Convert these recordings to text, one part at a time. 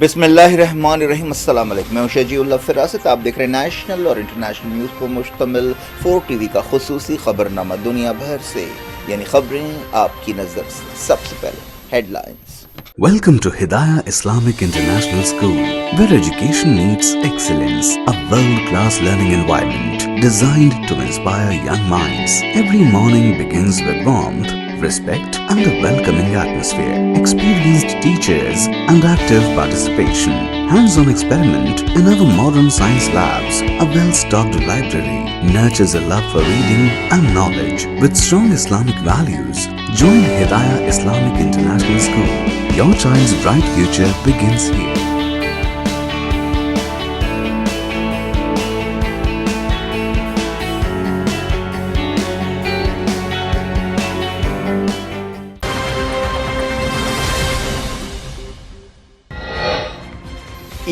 بسم اللہ الرحمن الرحیم۔ السلام علیکم، میں شجیع اللہ فراست۔ آپ دیکھ رہے ہیں نیشنل اور انٹرنیشنل نیوز پر مشتمل 4 ٹی وی کا خصوصی خبرنامہ دنیا بھر سے، یعنی خبریں آپ کی نظر سے۔ سب سے پہلے headlines. Welcome to Hidayah Islamic International School, where education meets excellence, a world-class learning environment designed to inspire young minds. Every morning begins with warmth, respect and a welcoming atmosphere. Experienced teachers and active participation. Hands-on experiment in our modern science labs. A well-stocked library nurtures a love for reading and knowledge. With strong Islamic values, join Hidayah Islamic International School. Your child's bright future begins here.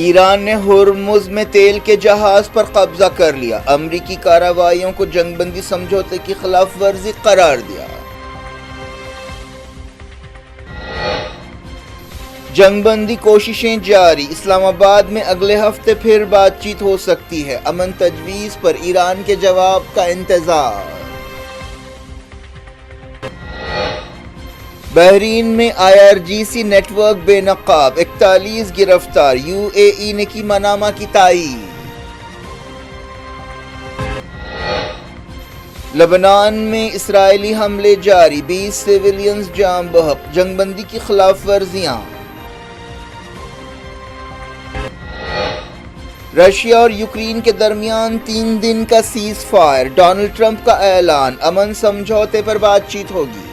Iran نے Hormuz میں تیل کے جہاز پر قبضہ کر لیا۔ امریکی کارروائیوں کو جنگ بندی سمجھوتے کی خلاف ورزی قرار دیا۔ جنگ بندی کوششیں جاری، اسلام آباد میں اگلے ہفتے پھر بات چیت ہو سکتی ہے۔ امن تجویز پر ایران کے جواب کا انتظار۔ بحرین میں IRGC نیٹ ورک بے نقاب، 41 گرفتار، UAE نے کی منامہ کی تائید۔ لبنان میں اسرائیلی حملے جاری، 20 سیویلینز جاں بحق، جنگ بندی کی خلاف ورزیاں۔ رشیا اور یوکرین کے درمیان 3 دن کا سیز فائر، ڈونلڈ ٹرمپ کا اعلان، امن سمجھوتے پر بات چیت ہوگی۔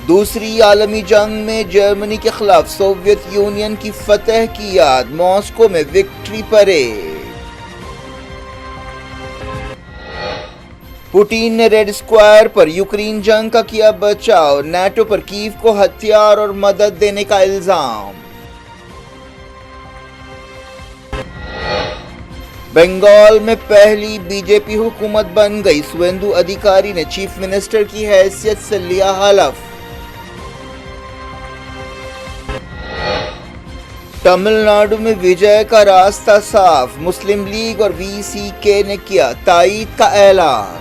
دوسری عالمی جنگ میں جرمنی کے خلاف سوویت یونین کی فتح کی یاد، ماسکو میں وکٹری پریڈ۔ پوٹین نے ریڈ اسکوائر پر یوکرین جنگ کا کیا بچاؤ، نیٹو پر کیف کو ہتھیار اور مدد دینے کا الزام۔ بنگال میں پہلی BJP حکومت بن گئی، سویندو ادھیکاری نے چیف منسٹر کی حیثیت سے لیا حلف۔ تمل ناڈو میں وجے کا راستہ صاف، مسلم لیگ اور VCK نے کیا تائید کا اعلان۔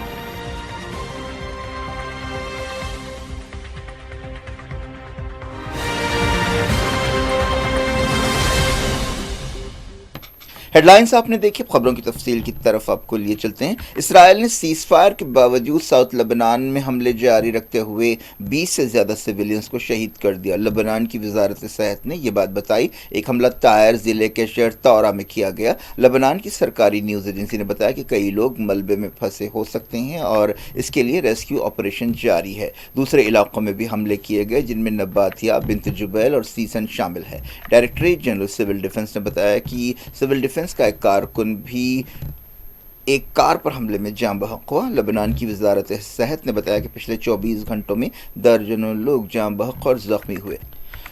ہیڈ لائنز آپ نے دیکھی، خبروں کی تفصیل کی طرف آپ کو لیے چلتے ہیں۔ اسرائیل نے سیز فائر کے باوجود ساؤتھ لبنان میں حملے جاری رکھتے ہوئے 20 سے زیادہ سویلینز کو شہید کر دیا۔ لبنان کی وزارت صحت نے یہ بات بتائی۔ ایک حملہ طائر ضلع کے شہر طورا میں کیا گیا۔ لبنان کی سرکاری نیوز ایجنسی نے بتایا کہ کئی لوگ ملبے میں پھنسے ہو سکتے ہیں اور اس کے لیے ریسکیو آپریشن جاری ہے۔ دوسرے علاقوں میں بھی حملے کیے گئے جن میں نباتیہ، بنت جبیل اور سیسن شامل ہے۔ ڈائریکٹریٹ جنرل سول ڈیفنس نے بتایا کہ سول ڈیفنس کا ایک کارکن بھی ایک کار پر حملے میں جاں بحق ہوا۔ لبنان کی وزارت صحت نے بتایا کہ پچھلے 24 گھنٹوں میں درجنوں لوگ جاں بحق اور زخمی ہوئے۔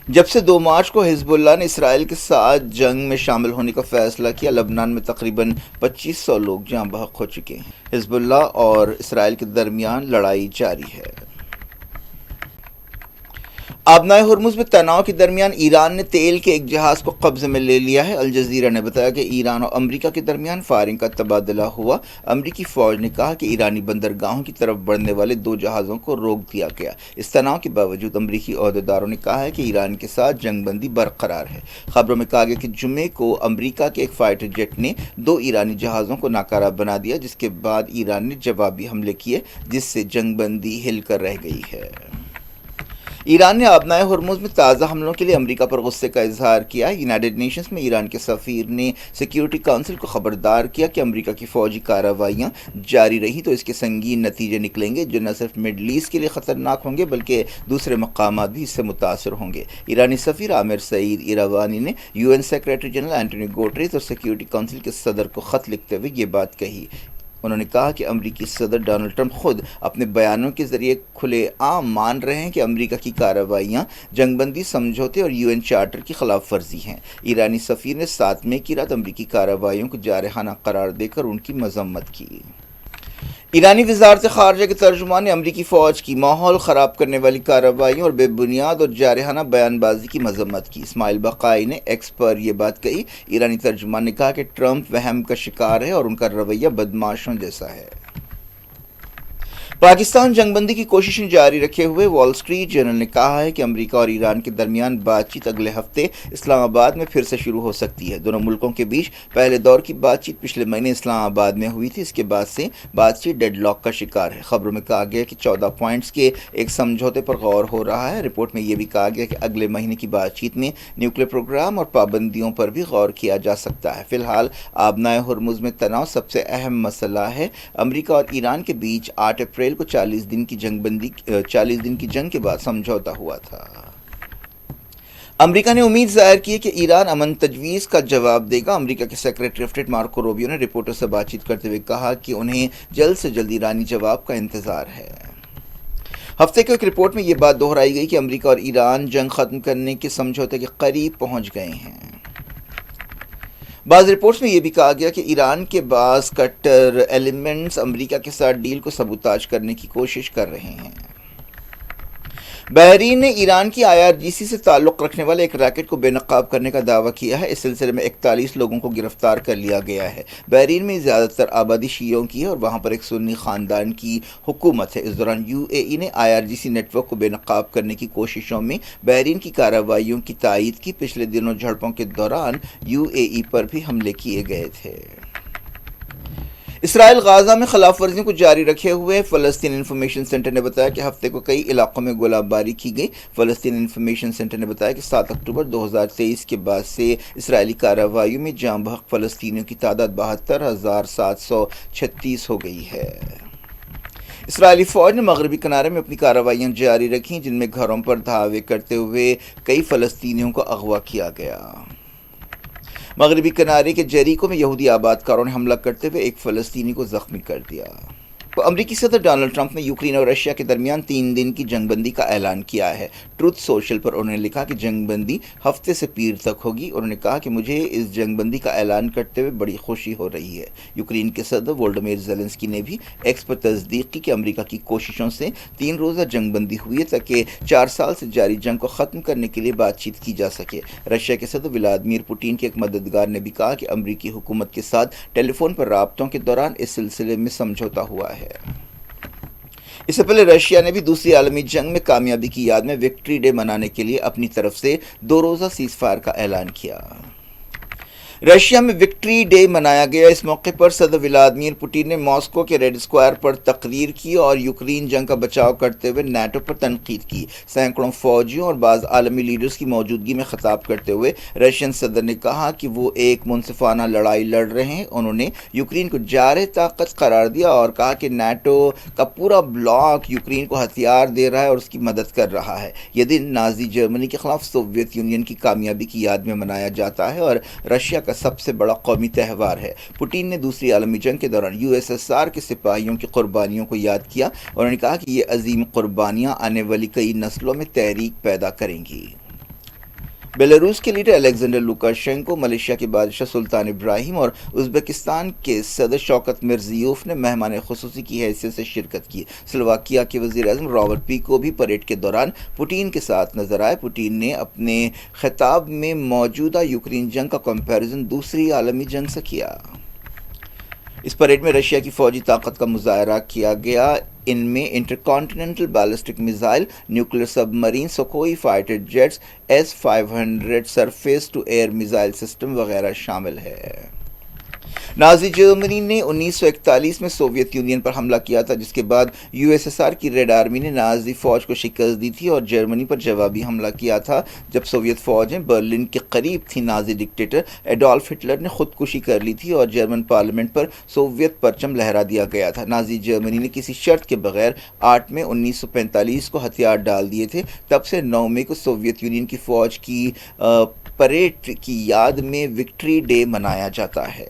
جب سے 2 مارچ کو حزب اللہ نے اسرائیل کے ساتھ جنگ میں شامل ہونے کا فیصلہ کیا، لبنان میں تقریباً 2500 لوگ جاں بحق ہو چکے ہیں۔ حزب اللہ اور اسرائیل کے درمیان لڑائی جاری ہے۔ آبنائے ہرمز میں تناؤ کے درمیان ایران نے تیل کے ایک جہاز کو قبضے میں لے لیا ہے۔ الجزیرہ نے بتایا کہ ایران اور امریکہ کے درمیان فائرنگ کا تبادلہ ہوا۔ امریکی فوج نے کہا کہ ایرانی بندرگاہوں کی طرف بڑھنے والے 2 جہازوں کو روک دیا گیا۔ اس تناؤ کے باوجود امریکی عہدیداروں نے کہا ہے کہ ایران کے ساتھ جنگ بندی برقرار ہے۔ خبروں میں کہا گیا کہ جمعے کو امریکہ کے ایک فائٹر جیٹ نے 2 ایرانی جہازوں کو ناکارہ بنا دیا، جس کے بعد ایران نے جوابی حملے کیے، جس سے جنگ بندی ہل کر رہ گئی ہے۔ ایران نے آبنائے ہرمز میں تازہ حملوں کے لیے امریکہ پر غصے کا اظہار کیا۔ یونائیٹڈ نیشنز میں ایران کے سفیر نے سیکیورٹی کونسل کو خبردار کیا کہ امریکہ کی فوجی کارروائیاں جاری رہیں تو اس کے سنگین نتیجے نکلیں گے، جو نہ صرف مڈل ایسٹ کے لیے خطرناک ہوں گے بلکہ دوسرے مقامات بھی اس سے متاثر ہوں گے۔ ایرانی سفیر عامر سعید ایراوانی نے UN سیکریٹری جنرل اینٹونی گوٹریز اور سیکیورٹی کونسل کے صدر کو خط لکھتے ہوئے یہ بات کہی۔ انہوں نے کہا کہ امریکی صدر ڈونلڈ ٹرمپ خود اپنے بیانوں کے ذریعے کھلے عام مان رہے ہیں کہ امریکہ کی کارروائیاں جنگ بندی سمجھوتے اور UN چارٹر کی خلاف ورزی ہیں۔ ایرانی سفیر نے 7 مئی کی رات امریکی کارروائیوں کو جارحانہ قرار دے کر ان کی مذمت کی۔ ایرانی وزارت خارجہ کے ترجمان نے امریکی فوج کی ماحول خراب کرنے والی کارروائیوں اور بے بنیاد اور جارحانہ بیان بازی کی مذمت کی۔ اسماعیل بقائی نے ایکس پر یہ بات کہی۔ ایرانی ترجمان نے کہا کہ ٹرمپ وہم کا شکار ہے اور ان کا رویہ بدماشوں جیسا ہے۔ پاکستان جنگ بندی کی کوششیں جاری رکھے ہوئے وال اسٹریٹ جرنل نے کہا ہے کہ امریکہ اور ایران کے درمیان بات چیت اگلے ہفتے اسلام آباد میں پھر سے شروع ہو سکتی ہے۔ دونوں ملکوں کے بیچ پہلے دور کی بات چیت پچھلے مہینے اسلام آباد میں ہوئی تھی۔ اس کے بعد سے بات چیت ڈیڈ لاک کا شکار ہے۔ خبروں میں کہا گیا کہ 14 پوائنٹس کے ایک سمجھوتے پر غور ہو رہا ہے۔ رپورٹ میں یہ بھی کہا گیا کہ اگلے مہینے کی بات چیت میں نیوکلیر پروگرام اور پابندیوں پر بھی غور کیا جا سکتا ہے۔ فی الحال آبنائے ہرمز میں تناؤ سب سے اہم مسئلہ ہے۔ امریکہ اور ایران کے بیچ 8 اپریل کو 40 دن کی جنگ کے بعد سمجھوتا ہوا تھا۔ امریکہ نے امید ظاہر کی ہے کہ ایران امن تجویز کا جواب دے گا۔ امریکہ کے secretary of state Marco Rubio نے رپورٹر سے بات چیت کرتے ہوئے کہا کہ انہیں جلد سے جلد ایرانی جواب کا انتظار ہے۔ ہفتے کو ایک رپورٹ میں یہ بات دہرائی گئی کہ امریکہ اور ایران جنگ ختم کرنے کے سمجھوتے کے قریب پہنچ گئے ہیں۔ بعض رپورٹس میں یہ بھی کہا گیا کہ ایران کے بعض کٹر ایلیمنٹس امریکہ کے ساتھ ڈیل کو سبوتاژ کرنے کی کوشش کر رہے ہیں۔ بحرین نے ایران کی IRGC سے تعلق رکھنے والے ایک راکٹ کو بے نقاب کرنے کا دعویٰ کیا ہے۔ اس سلسلے میں 41 لوگوں کو گرفتار کر لیا گیا ہے۔ بحرین میں زیادہ تر آبادی شیعوں کی ہے اور وہاں پر ایک سنی خاندان کی حکومت ہے۔ اس دوران UAE نے IRGC نیٹ ورک کو بے نقاب کرنے کی کوششوں میں بحرین کی کارروائیوں کی تائید کی۔ پچھلے دنوں جھڑپوں کے دوران UAE پر بھی حملے کیے گئے تھے۔ اسرائیل غازہ میں خلاف ورزیوں کو جاری رکھے ہوئے فلسطین انفارمیشن سینٹر نے بتایا کہ ہفتے کو کئی علاقوں میں گولہ باری کی گئی۔ فلسطین انفارمیشن سینٹر نے بتایا کہ 7 اکتوبر 2023 کے بعد سے اسرائیلی کارروائیوں میں جاں بحق فلسطینیوں کی تعداد 72,736 ہو گئی ہے۔ اسرائیلی فوج نے مغربی کنارے میں اپنی کارروائیاں جاری رکھیں جن میں گھروں پر دھاوے کرتے ہوئے کئی فلسطینیوں کو اغوا کیا گیا۔ مغربی کنارے کے جیریکو میں یہودی آباد کاروں نے حملہ کرتے ہوئے ایک فلسطینی کو زخمی کر دیا۔ امریکی صدر ڈونلڈ ٹرمپ نے یوکرین اور رشیا کے درمیان 3 دن کی جنگ بندی کا اعلان کیا ہے۔ ٹروتھ سوشل پر انہوں نے لکھا کہ جنگ بندی ہفتے سے پیر تک ہوگی۔ انہوں نے کہا کہ مجھے اس جنگ بندی کا اعلان کرتے ہوئے بڑی خوشی ہو رہی ہے۔ یوکرین کے صدر وولڈیمیر زیلنسکی نے بھی ایکس پر تصدیق کی کہ امریکہ کی کوششوں سے 3 روزہ جنگ بندی ہوئی ہے تاکہ 4 سال سے جاری جنگ کو ختم کرنے کے لیے بات چیت کی جا سکے۔ رشیا کے صدر ولادیمیر پوٹین کے ایک مددگار نے بھی کہا کہ امریکی حکومت کے ساتھ ٹیلی فون پر رابطوں کے دوران اس سلسلے میں سمجھوتا ہوا ہے۔ اس سے پہلے رشیا نے بھی دوسری عالمی جنگ میں کامیابی کی یاد میں وکٹری ڈے منانے کے لیے اپنی طرف سے 2 روزہ سیز فائر کا اعلان کیا۔ رشیا میں وکٹری ڈے منایا گیا۔ اس موقع پر صدر ولادیمیر پوٹین نے ماسکو کے ریڈ اسکوائر پر تقریر کی اور یوکرین جنگ کا بچاؤ کرتے ہوئے نیٹو پر تنقید کی۔ سینکڑوں فوجیوں اور بعض عالمی لیڈرز کی موجودگی میں خطاب کرتے ہوئے رشین صدر نے کہا کہ وہ ایک منصفانہ لڑائی لڑ رہے ہیں۔ انہوں نے یوکرین کو جارح طاقت قرار دیا اور کہا کہ نیٹو کا پورا بلاک یوکرین کو ہتھیار دے رہا ہے اور اس کی مدد کر رہا ہے۔ یہ دن نازی جرمنی کے خلاف سوویت یونین کی کامیابی کی یاد میں منایا جاتا ہے اور رشیا کا سب سے بڑا قومی تہوار ہے۔ پوٹین نے دوسری عالمی جنگ کے دوران USSR کے سپاہیوں کی قربانیوں کو یاد کیا۔ انہوں نے کہا کہ یہ عظیم قربانیاں آنے والی کئی نسلوں میں تحریک پیدا کریں گی۔ بیلاروس کے لیڈر الیگزینڈر لوکاشینکو، ملیشیا کے بادشاہ سلطان ابراہیم اور ازبکستان کے صدر شوکت مرزیوف نے مہمان خصوصی کی حیثیت سے شرکت کی۔ سلوواکیہ کے وزیر اعظم رابرٹ فیکو بھی پریڈ کے دوران پوٹین کے ساتھ نظر آئے۔ پوٹین نے اپنے خطاب میں موجودہ یوکرین جنگ کا کمپیریزن دوسری عالمی جنگ سے کیا۔ اس پریڈ میں رشیا کی فوجی طاقت کا مظاہرہ کیا گیا۔ ان میں intercontinental ballistic missile, nuclear submarine, Sukhoi fighter jets, S-500 surface to air missile system وغیرہ شامل ہے۔ نازی جرمنی نے 1941 میں سوویت یونین پر حملہ کیا تھا، جس کے بعد USSR کی ریڈ آرمی نے نازی فوج کو شکست دی تھی اور جرمنی پر جوابی حملہ کیا تھا۔ جب سوویت فوجیں برلن کے قریب تھیں، نازی ڈکٹیٹر ایڈولف ہٹلر نے خودکشی کر لی تھی اور جرمن پارلیمنٹ پر سوویت پرچم لہرا دیا گیا تھا۔ نازی جرمنی نے کسی شرط کے بغیر 8 مئی 1945 کو ہتھیار ڈال دیے تھے۔ تب سے 9 مئی کو سوویت یونین کی فوج کی پریڈ کی یاد میں وکٹری ڈے منایا جاتا ہے۔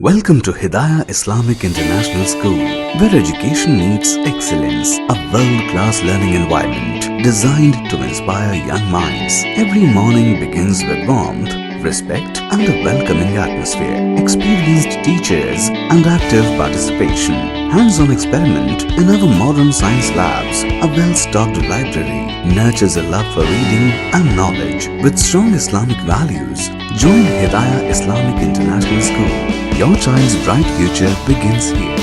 Welcome to Hidayah Islamic International School, where education meets excellence, a world-class learning environment designed to inspire young minds. Every morning begins with warmth, respect and a welcoming atmosphere. Experienced teachers and active participation. Hands-on experiment in our modern science labs. A well-stocked library nurtures a love for reading and knowledge. With strong Islamic values, join Hidayah Islamic International School. Your child's bright future begins here.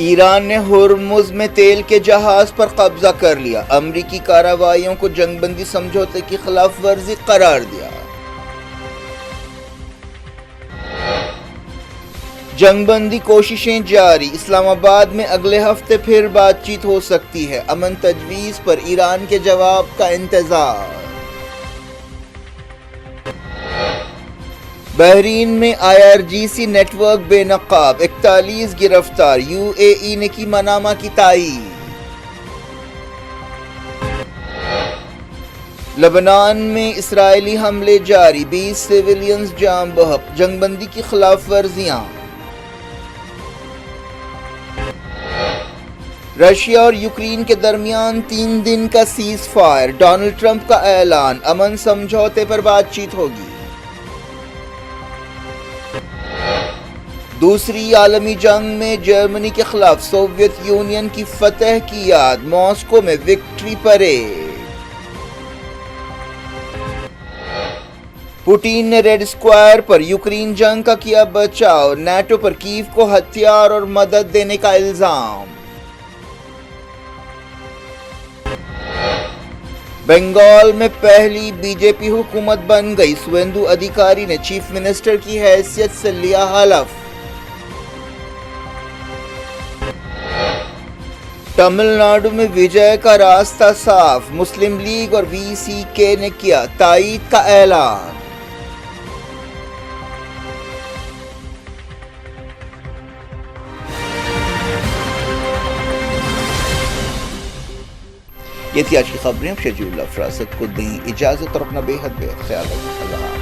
Iran نے Hormuz میں تیل کے جہاز پر قبضہ کر لیا، امریکی کارروائیوں کو جنگ بندی سمجھوتے کی خلاف ورزی قرار دیا۔ جنگ بندی کوششیں جاری، اسلام آباد میں اگلے ہفتے پھر بات چیت ہو سکتی ہے، امن تجویز پر ایران کے جواب کا انتظار۔ بحرین میں IRGC نیٹ ورک بے نقاب، 41 گرفتار، UAE نے کی منامہ کی تائید۔ لبنان میں اسرائیلی حملے جاری، 20 سیویلینز جاں بحق، جنگ بندی کی خلاف ورزیاں۔ رشیا اور یوکرین کے درمیان 3 دن کا سیز فائر، ڈونلڈ ٹرمپ کا اعلان، امن سمجھوتے پر بات چیت ہوگی۔ دوسری عالمی جنگ میں جرمنی کے خلاف سوویت یونین کی فتح کی یاد، ماسکو میں وکٹری پریڈ۔ پوٹین نے ریڈ اسکوائر پر یوکرین جنگ کا کیا بچاؤ، نیٹو پر کیف کو ہتھیار اور مدد دینے کا الزام۔ بنگال میں پہلی BJP حکومت بن گئی، سویندو ادھیکاری نے چیف منسٹر کی حیثیت سے لیا حلف۔ تمل ناڈو میں وجے کا راستہ صاف، مسلم لیگ اور VCK نے کیا تائید کا اعلان۔ یہ تھی آج کی خبریں، شجیع اللہ فراست کو دیں اجازت اور اپنا بے حد خیال رکھیں۔ اللہ حافظ۔